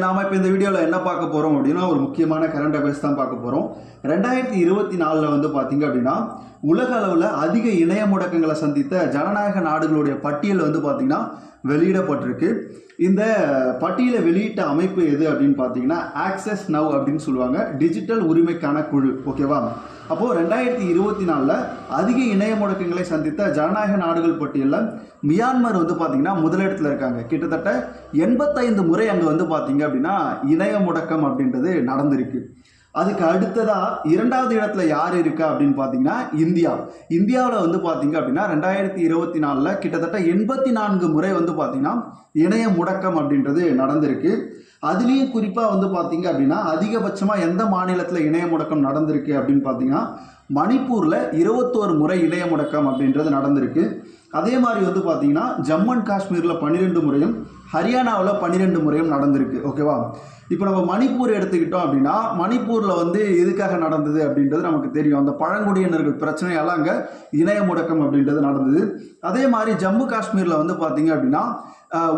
நாம இப்போ இந்த வீடியோவில் என்ன பார்க்க போகிறோம் அப்படின்னா ஒரு முக்கியமான கரண்ட் அஃபேர்ஸ் தான் பார்க்க போகிறோம். 2024 வந்து பார்த்தீங்க அப்படின்னா உலக அளவில் அதிக இணைய முடக்கங்களை சந்தித்த ஜனநாயக நாடுகளுடைய பட்டியல் வந்து பார்த்தீங்கன்னா வெளியிடப்பட்டிருக்கு. இந்த பட்டியலை வெளியிட்ட அமைப்பு எது அப்படின்னு பார்த்தீங்கன்னா ஆக்சஸ் நவ் அப்படின்னு சொல்லுவாங்க, டிஜிட்டல் உரிமைக்கான குழு. ஓகேவா? அப்போது 2024 அதிக இணைய முடக்கங்களை சந்தித்த ஜனநாயக நாடுகள் பட்டியலில் மியான்மர் வந்து பார்த்தீங்கன்னா முதலிடத்தில் இருக்காங்க. கிட்டத்தட்ட 85 முறை அங்கே வந்து பார்த்தீங்க அப்படின்னா இணைய முடக்கம் அப்படின்றது நடந்திருக்கு. அதுக்கு அடுத்ததாக 2வது இடத்துல யார் இருக்கா அப்படின்னு பார்த்தீங்கன்னா இந்தியாவில் வந்து பார்த்தீங்க அப்படின்னா 2024 கிட்டத்தட்ட 84 முறை வந்து பார்த்தீங்கன்னா இணைய முடக்கம் அப்படின்றது நடந்திருக்கு. அதுலேயும் குறிப்பாக வந்து பார்த்தீங்க அப்படின்னா அதிகபட்சமாக எந்த மாநிலத்தில் இணைய முடக்கம் நடந்திருக்கு அப்படின்னு பார்த்தீங்கன்னா மணிப்பூரில் 21 முறை இணைய முடக்கம் அப்படின்றது நடந்திருக்கு. அதே மாதிரி வந்து பார்த்தீங்கன்னா ஜம்மு அண்ட் காஷ்மீரில் 12 முறையும் ஹரியானாவில் 12 முறையும் நடந்திருக்கு. ஓகேவா? இப்போ நம்ம மணிப்பூர் எடுத்துக்கிட்டோம் அப்படின்னா மணிப்பூரில் வந்து எதுக்காக நடந்தது அப்படின்றது நமக்கு தெரியும். அந்த பழங்குடியினர்கள் பிரச்சனையால் அங்கே இணைய முடக்கம் அப்படின்றது நடந்தது. அதே மாதிரி ஜம்மு காஷ்மீரில் வந்து பார்த்தீங்க அப்படின்னா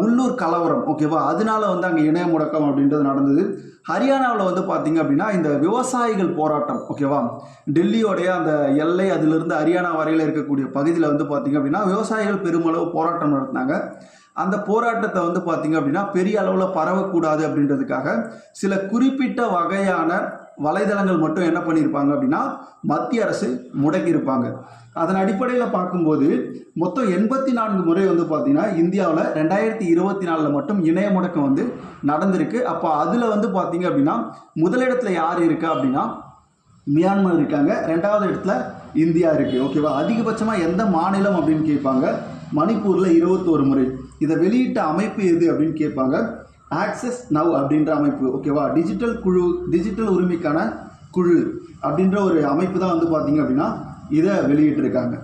உள்ளூர் கலவரம். ஓகேவா? அதனால வந்து அங்கே இணைய முடக்கம் அப்படின்றது நடந்தது. ஹரியானாவில் வந்து பார்த்தீங்க அப்படின்னா இந்த விவசாயிகள் போராட்டம். ஓகேவா? டெல்லியோடைய அந்த எல்லை அதிலிருந்து ஹரியானா வரையில் இருக்கக்கூடிய பகுதியில் வந்து பார்த்தீங்க அப்படின்னா விவசாயிகள் பெருமளவு போராட்டம் நடத்தினாங்க. அந்த போராட்டத்தை வந்து பார்த்தீங்க அப்படின்னா பெரிய அளவில் பரவக்கூடாது அப்படின்றதுக்காக சில குறிப்பிட்ட வகையான வலைதளங்கள் மட்டும் என்ன பண்ணியிருப்பாங்க அப்படின்னா மத்திய அரசு முடக்கியிருப்பாங்க. அதன் அடிப்படையில் பார்க்கும்போது மொத்தம் 84 முறை வந்து பார்த்தீங்கன்னா இந்தியாவில் 2024 மட்டும் இணைய முடக்கம் வந்து நடந்திருக்கு. அப்போ அதில் வந்து பார்த்தீங்க அப்படின்னா முதலிடத்தில் யார் இருக்கா அப்படின்னா மியான்மர் இருக்காங்க, 2வது இடத்துல இந்தியா இருக்குது. ஓகேவா? அதிகபட்சமாக எந்த மாநிலம் அப்படின்னு கேட்பாங்க, மணிப்பூரில் 21 முறை. இதை வெளியிட்ட அமைப்பு எது அப்படின்னு கேட்பாங்க, ஆக்சஸ் நவ் அப்படின்ற அமைப்பு. ஓகேவா? டிஜிட்டல் உரிமைக்கான குழு அப்படின்ற ஒரு அமைப்பு தான் வந்து பார்த்தீங்க அப்படின்னா இதை வெளியிட்டிருக்காங்க.